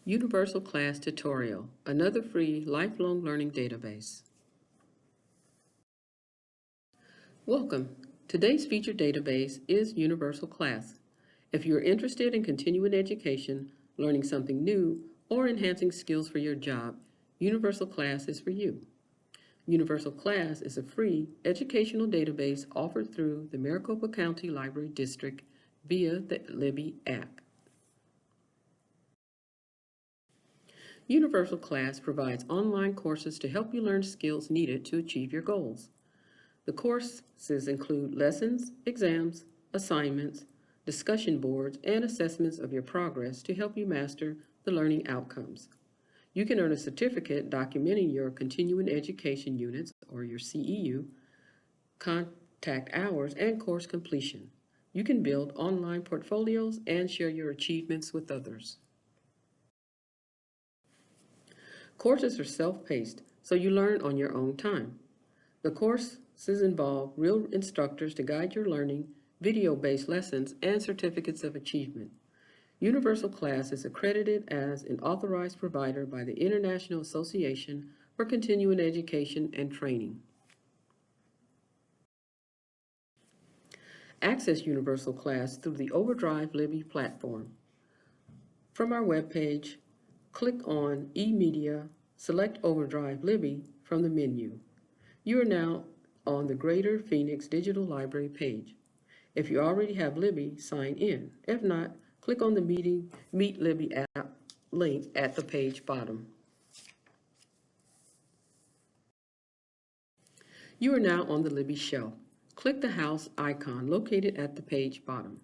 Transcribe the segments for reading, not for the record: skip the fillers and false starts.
Universal Class Tutorial, another free lifelong learning database. Welcome. Today's featured database is Universal Class. If you're interested in continuing education, learning something new, or enhancing skills for your job, Universal Class is for you. Universal Class is a free educational database offered through the Maricopa County Library District via the Libby app. Universal Class provides online courses to help you learn skills needed to achieve your goals. The courses include lessons, exams, assignments, discussion boards, and assessments of your progress to help you master the learning outcomes. You can earn a certificate documenting your continuing education units, or your CEU, contact hours, and course completion. You can build online portfolios and share your achievements with others. Courses are self-paced, so you learn on your own time. The courses involve real instructors to guide your learning, video-based lessons, and certificates of achievement. Universal Class is accredited as an authorized provider by the International Association for Continuing Education and Training. Access Universal Class through the Overdrive Libby platform. From our webpage, click on eMedia, select Overdrive Libby from the menu. You are now on the Greater Phoenix Digital Library page. If you already have Libby, sign in. If not, click on the Meet Libby app link at the page bottom. You are now on the Libby shelf. Click the house icon located at the page bottom.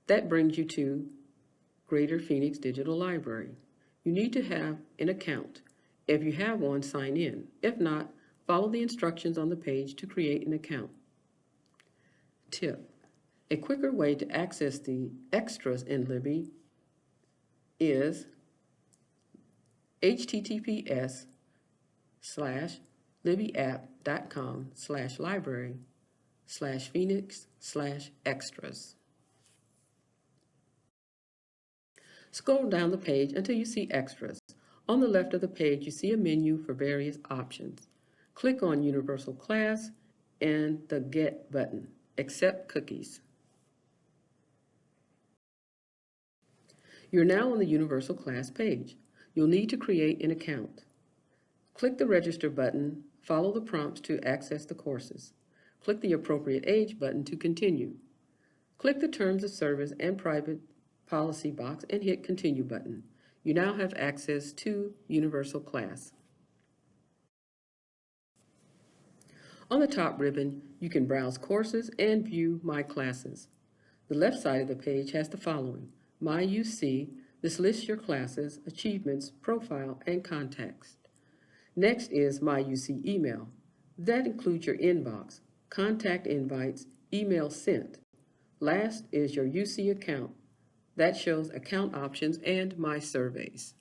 That brings you to Greater Phoenix Digital Library. You need to have an account. If you have one, sign in. If not, follow the instructions on the page to create an account. Tip: a quicker way to access the extras in Libby is https:/libbyapp.com/library/phoenix/extras. Scroll down the page until you see Extras. On the left of the page, you see a menu for various options. Click on Universal Class and the Get button, Accept Cookies. You're now on the Universal Class page. You'll need to create an account. Click the Register button, follow the prompts to access the courses. Click the Appropriate Age button to continue. Click the Terms of Service and Private Policy box and hit Continue button. You now have access to Universal Class. On the top ribbon, you can browse courses and view My Classes. The left side of the page has the following: My UC. This lists your classes, achievements, profile, and contacts. Next is My UC Email. That includes your inbox, contact invites, email sent. Last is your UC account. That shows account options and My Surveys.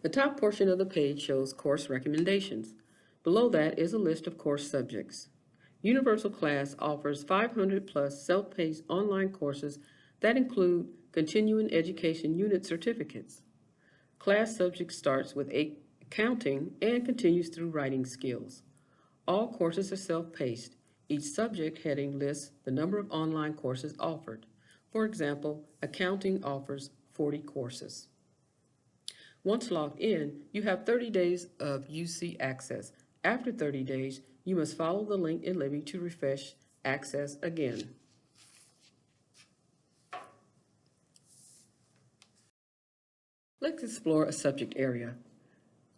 The top portion of the page shows course recommendations. Below that is a list of course subjects. Universal Class offers 500 plus self-paced online courses that include continuing education unit certificates. Class subject starts with accounting and continues through writing skills. All courses are self-paced. Each subject heading lists the number of online courses offered. For example, accounting offers 40 courses. Once logged in, you have 30 days of UC access. After 30 days, you must follow the link in Libby to refresh access again. Let's explore a subject area.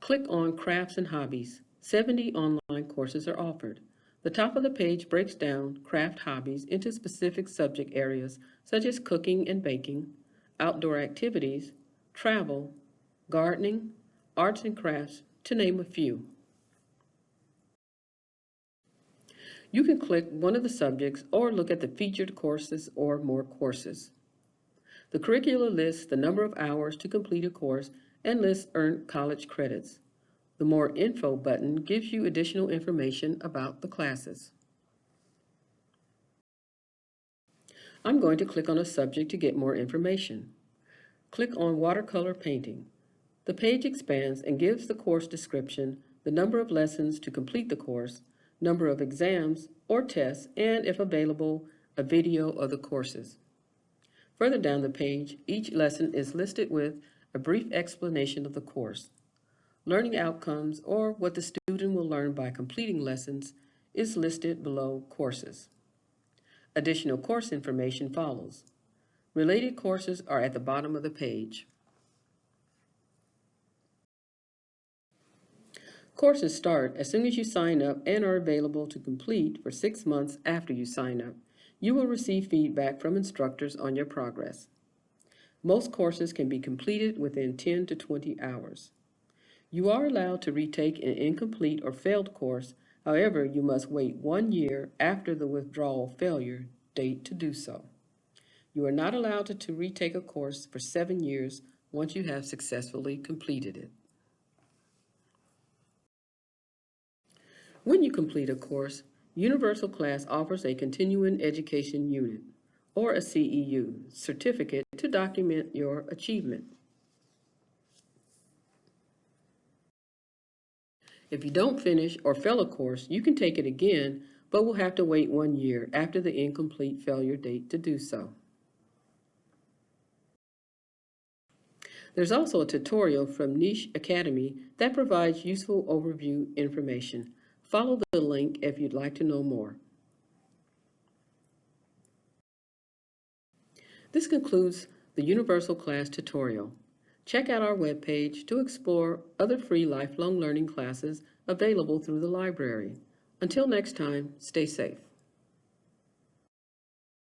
Click on Crafts and Hobbies. 70 online courses are offered. The top of the page breaks down craft hobbies into specific subject areas such as cooking and baking, outdoor activities, travel, gardening, arts and crafts, to name a few. You can click one of the subjects or look at the featured courses or more courses. The curricula lists the number of hours to complete a course and lists earned college credits. The More Info button gives you additional information about the classes. I'm going to click on a subject to get more information. Click on Watercolor Painting. The page expands and gives the course description, the number of lessons to complete the course, number of exams or tests, and, if available, a video of the courses. Further down the page, each lesson is listed with a brief explanation of the course. Learning outcomes, or what the student will learn by completing lessons, is listed below Courses. Additional course information follows. Related courses are at the bottom of the page. Courses start as soon as you sign up and are available to complete for 6 months after you sign up. You will receive feedback from instructors on your progress. Most courses can be completed within 10 to 20 hours. You are allowed to retake an incomplete or failed course. However, you must wait 1 year after the withdrawal failure date to do so. You are not allowed to retake a course for 7 years once you have successfully completed it. When you complete a course, Universal Class offers a Continuing Education Unit, or a CEU, certificate to document your achievement. If you don't finish or fail a course, you can take it again, but will have to wait 1 year after the incomplete failure date to do so. There's also a tutorial from Niche Academy that provides useful overview information. Follow the link if you'd like to know more. This concludes the Universal Class tutorial. Check out our webpage to explore other free lifelong learning classes available through the library. Until next time, stay safe.